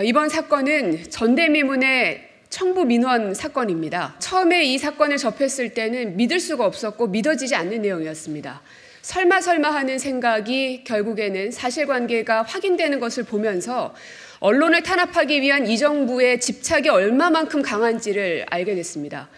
이번 사건은 전대미문의 청부 민원 사건입니다. 처음에 이 사건을 접했을 때는 믿을 수가 없었고 믿어지지 않는 내용이었습니다. 설마 하는 생각이 결국에는 사실관계가 확인되는 것을 보면서 언론을 탄압하기 위한 이 정부의 집착이 얼마만큼 강한지를 알게 됐습니다.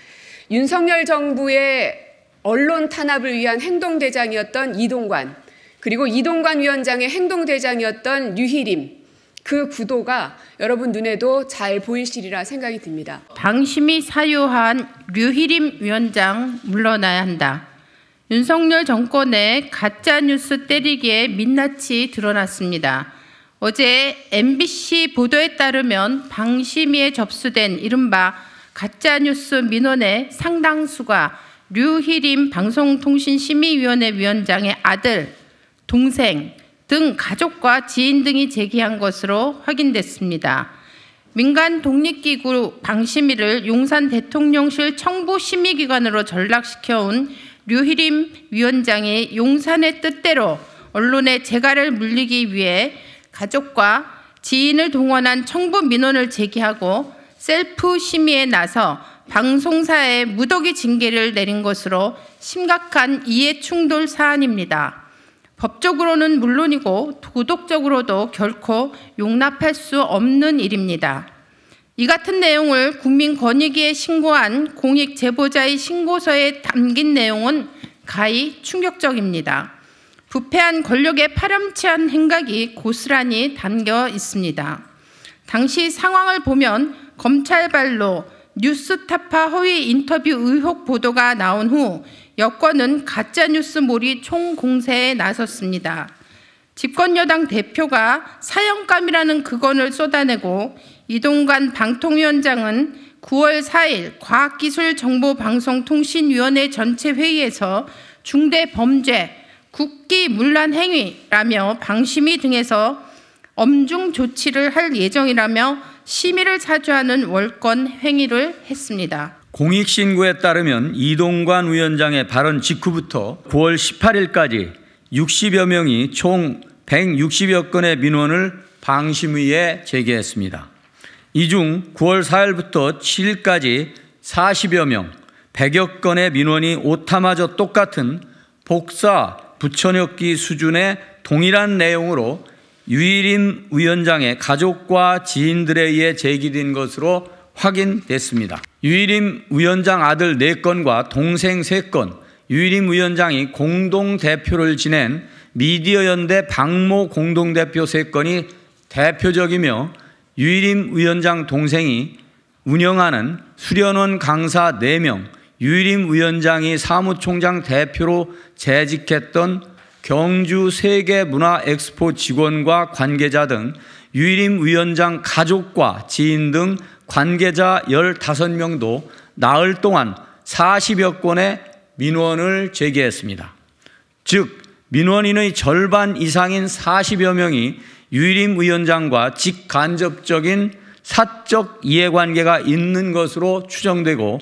윤석열 정부의 언론 탄압을 위한 행동대장이었던 이동관, 그리고 이동관 위원장의 행동대장이었던 류희림, 그 구도가 여러분 눈에도 잘 보이시리라 생각이 듭니다. 방심이 사유한 류희림 위원장 물러나야 한다. 윤석열 정권의 가짜뉴스 때리기에 민낯이 드러났습니다. 어제 MBC 보도에 따르면 방심위에 접수된 이른바 가짜뉴스 민원의 상당수가 류희림 방송통신심의위원회 위원장의 아들, 동생 등 가족과 지인 등이 제기한 것으로 확인됐습니다. 민간 독립기구 방심위를 용산 대통령실 청부심의기관으로 전락시켜온 류희림 위원장이 용산의 뜻대로 언론의 재갈을 물리기 위해 가족과 지인을 동원한 청부 민원을 제기하고 셀프 심의에 나서 방송사에 무더기 징계를 내린 것으로 심각한 이해충돌 사안입니다. 법적으로는 물론이고 도덕적으로도 결코 용납할 수 없는 일입니다. 이 같은 내용을 국민권익위에 신고한 공익제보자의 신고서에 담긴 내용은 가히 충격적입니다. 부패한 권력의 파렴치한 행각이 고스란히 담겨 있습니다. 당시 상황을 보면 검찰발로 뉴스타파 허위 인터뷰 의혹 보도가 나온 후 여권은 가짜뉴스 몰이 총공세에 나섰습니다. 집권여당 대표가 사형감이라는 극언을 쏟아내고 이동관 방통위원장은 9월 4일 과학기술정보방송통신위원회 전체 회의에서 중대범죄, 국기문란 행위라며 방심위 등에서 엄중 조치를 할 예정이라며 심의를 사주하는 월권 행위를 했습니다. 공익신고에 따르면 이동관 위원장의 발언 직후부터 9월 18일까지 60여 명이 총 160여 건의 민원을 방심위에 제기했습니다. 이 중 9월 4일부터 7일까지 40여 명, 100여 건의 민원이 오타마저 똑같은 복사, 붙여넣기 수준의 동일한 내용으로 류희림 위원장의 가족과 지인들에 의해 제기된 것으로 확인됐습니다. 류희림 위원장 아들 4건과 동생 3건, 류희림 위원장이 공동대표를 지낸 미디어연대 박모 공동대표 3건이 대표적이며 류희림 위원장 동생이 운영하는 수련원 강사 4명, 류희림 위원장이 사무총장 대표로 재직했던 경주 세계문화엑스포 직원과 관계자 등 류희림 위원장 가족과 지인 등 관계자 15명도 나흘 동안 40여 건의 민원을 제기했습니다. 즉 민원인의 절반 이상인 40여 명이 류희림 위원장과 직간접적인 사적 이해관계가 있는 것으로 추정되고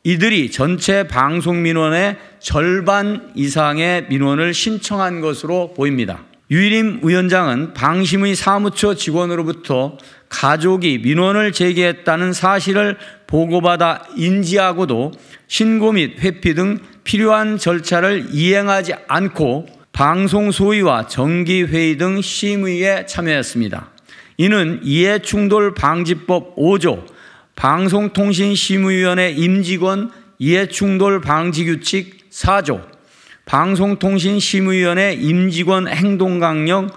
이들이 전체 방송 민원의 절반 이상의 민원을 신청한 것으로 보입니다. 류희림 위원장은 방심의 사무처 직원으로부터 가족이 민원을 제기했다는 사실을 보고받아 인지하고도 신고 및 회피 등 필요한 절차를 이행하지 않고 방송 소위와 정기회의 등 심의에 참여했습니다. 이는 이해충돌방지법 5조 방송통신심의위원회 임직원 이해충돌방지규칙 4조 방송통신심의위원회 임직원 행동강령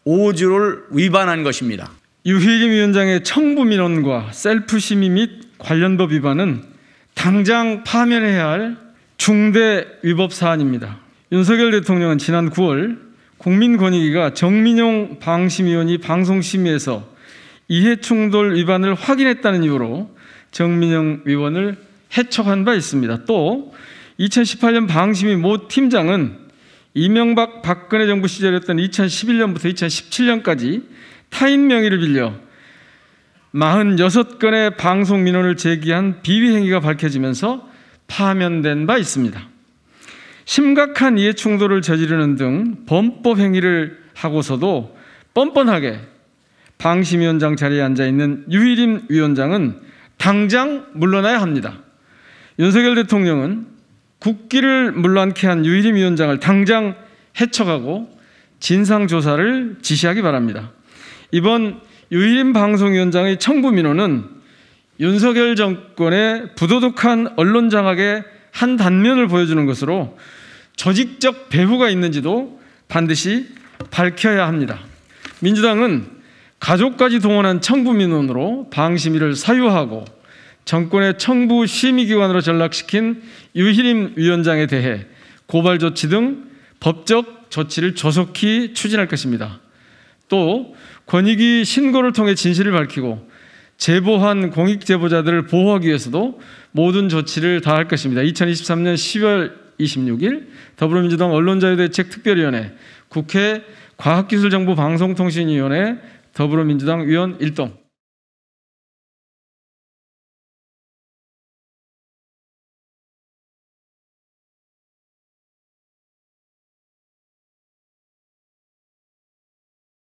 5조를 위반한 것입니다. 류희림 위원장의 청부 민원과 셀프 심의 및 관련 법 위반은 당장 파면해야 할 중대 위법 사안입니다. 윤석열 대통령은 지난 9월 국민권익위가 정민용 방심위원이 방송심의에서 이해충돌 위반을 확인했다는 이유로 정민용 위원을 해촉한 바 있습니다. 또 2018년 방심위 모 팀장은 이명박 박근혜 정부 시절이었던 2011년부터 2017년까지 타인 명의를 빌려 46건의 방송 민원을 제기한 비위 행위가 밝혀지면서 파면된 바 있습니다. 심각한 이해충돌을 저지르는 등 범법 행위를 하고서도 뻔뻔하게 방심위원장 자리에 앉아있는 유일임 위원장은 당장 물러나야 합니다. 윤석열 대통령은 국기를 물러앉게 한 유일임 위원장을 당장 해촉하고 진상조사를 지시하기 바랍니다. 이번 유일임 방송위원장의 청부 민원은 윤석열 정권의 부도덕한 언론 장악의 한 단면을 보여주는 것으로 조직적 배후가 있는지도 반드시 밝혀야 합니다. 민주당은 가족까지 동원한 청부 민원으로 방심위를 사유하고 정권의 청부 심의기관으로 전락시킨 유일임 위원장에 대해 고발 조치 등 법적 조치를 조속히 추진할 것입니다. 또 권익위 신고를 통해 진실을 밝히고 제보한 공익제보자들을 보호하기 위해서도 모든 조치를 다할 것입니다. 2023년 10월 26일 더불어민주당 언론자유대책특별위원회, 국회 과학기술정보방송통신위원회, 더불어민주당 위원 1동.